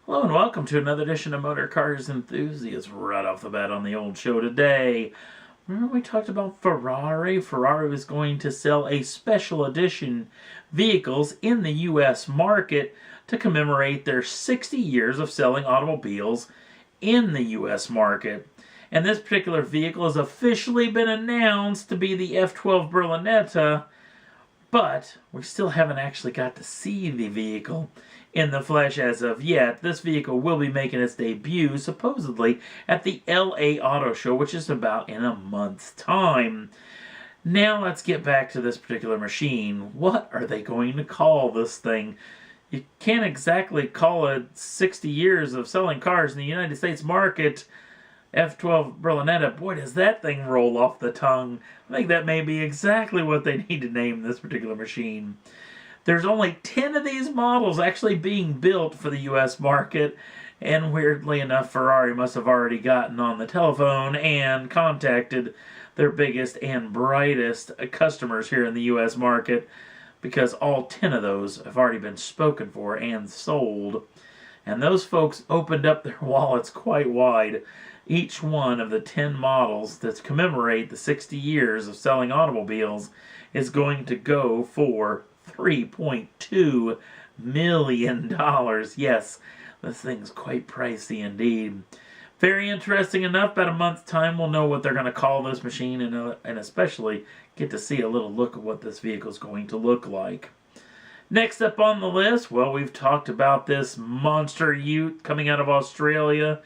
Hello and welcome to another edition of Motor Cars Enthusiasts. Right off the bat on the old show today, remember we talked about Ferrari? Ferrari was going to sell a special edition vehicles in the U.S. market to commemorate their 60 years of selling automobiles in the U.S. market. And this particular vehicle has officially been announced to be the F12 Berlinetta, but we still haven't actually got to see the vehicle in the flesh as of yet. This vehicle will be making its debut, supposedly, at the LA Auto Show, which is about in a month's time. Now let's get back to this particular machine. What are they going to call this thing? You can't exactly call it 60 years of selling cars in the United States market F12 Berlinetta. Boy, does that thing roll off the tongue. I think that may be exactly what they need to name this particular machine. There's only 10 of these models actually being built for the U.S. market, and weirdly enough, Ferrari must have already gotten on the telephone and contacted their biggest and brightest customers here in the U.S. market, because all 10 of those have already been spoken for and sold. And those folks opened up their wallets quite wide. Each one of the 10 models that commemorate the 60 years of selling automobiles is going to go for $3.2 million. Yes, this thing's quite pricey indeed. Very interesting enough. About a month's time, we'll know what they're going to call this machine, and especially get to see a little look at what this vehicle is going to look like. Next up on the list, well, we've talked about this monster ute coming out of Australia.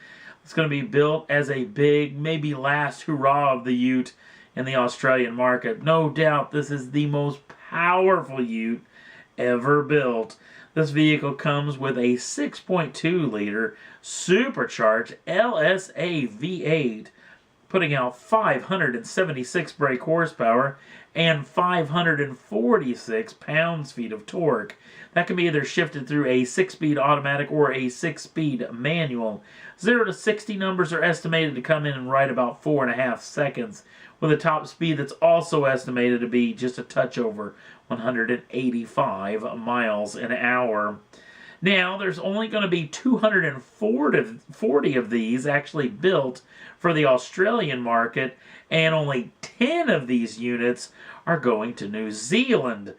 It's going to be built as a big, maybe last hurrah of the ute in the Australian market. No doubt this is the most powerful ute ever built. This vehicle comes with a 6.2 liter supercharged LSA V8, putting out 576 brake horsepower and 546 pounds-feet of torque. That can be either shifted through a 6-speed automatic or a 6-speed manual. 0 to 60 numbers are estimated to come in right about 4.5 seconds, with a top speed that's also estimated to be just a touch over 185 miles an hour. Now, there's only going to be 240 of these actually built for the Australian market, and only 10 of these units are going to New Zealand.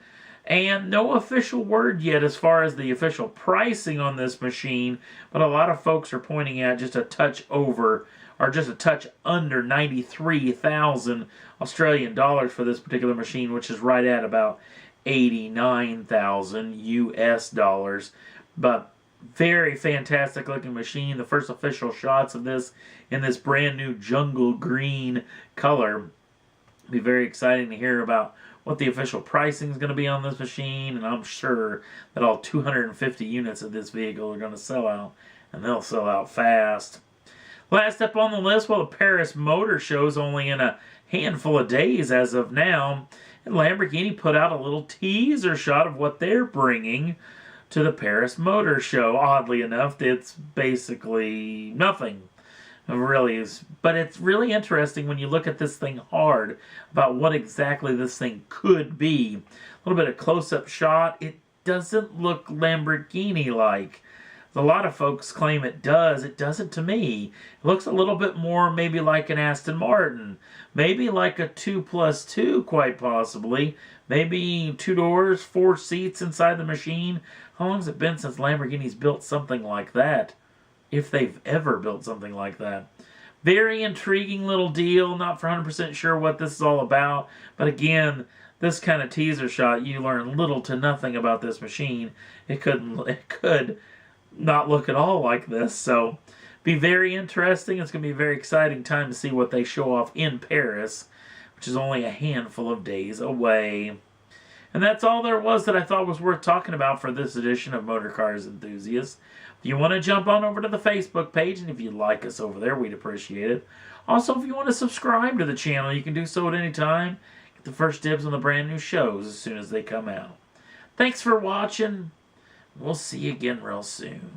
And no official word yet as far as the official pricing on this machine, but a lot of folks are pointing at just a touch over, or just a touch under 93,000 Australian dollars for this particular machine, which is right at about 89,000 US dollars. But very fantastic looking machine. The first official shots of this in this brand new jungle green color. It'll be very exciting to hear about what the official pricing is going to be on this machine, and I'm sure that all 250 units of this vehicle are going to sell out, and they'll sell out fast. Last up on the list, well, the Paris Motor Show is only in a handful of days as of now, and Lamborghini put out a little teaser shot of what they're bringing to the Paris Motor Show. Oddly enough, it's basically nothing. It really is. But it's really interesting when you look at this thing hard about what exactly this thing could be. A little bit of close-up shot. It doesn't look Lamborghini-like. A lot of folks claim it does. It doesn't to me. It looks a little bit more maybe like an Aston Martin. Maybe like a 2+2, quite possibly. Maybe 2 doors, 4 seats inside the machine. How long has it been since Lamborghini's built something like that? If they've ever built something like that. Very intriguing little deal. Not for 100% sure what this is all about. But again, this kind of teaser shot, you learn little to nothing about this machine. It could not look at all like this. So, be very interesting. It's going to be a very exciting time to see what they show off in Paris, which is only a handful of days away. And that's all there was that I thought was worth talking about for this edition of Motor Cars Enthusiasts. If you want to jump on over to the Facebook page, and if you like us over there, we'd appreciate it. Also, if you want to subscribe to the channel, you can do so at any time. Get the first dibs on the brand new shows as soon as they come out. Thanks for watching. We'll see you again real soon.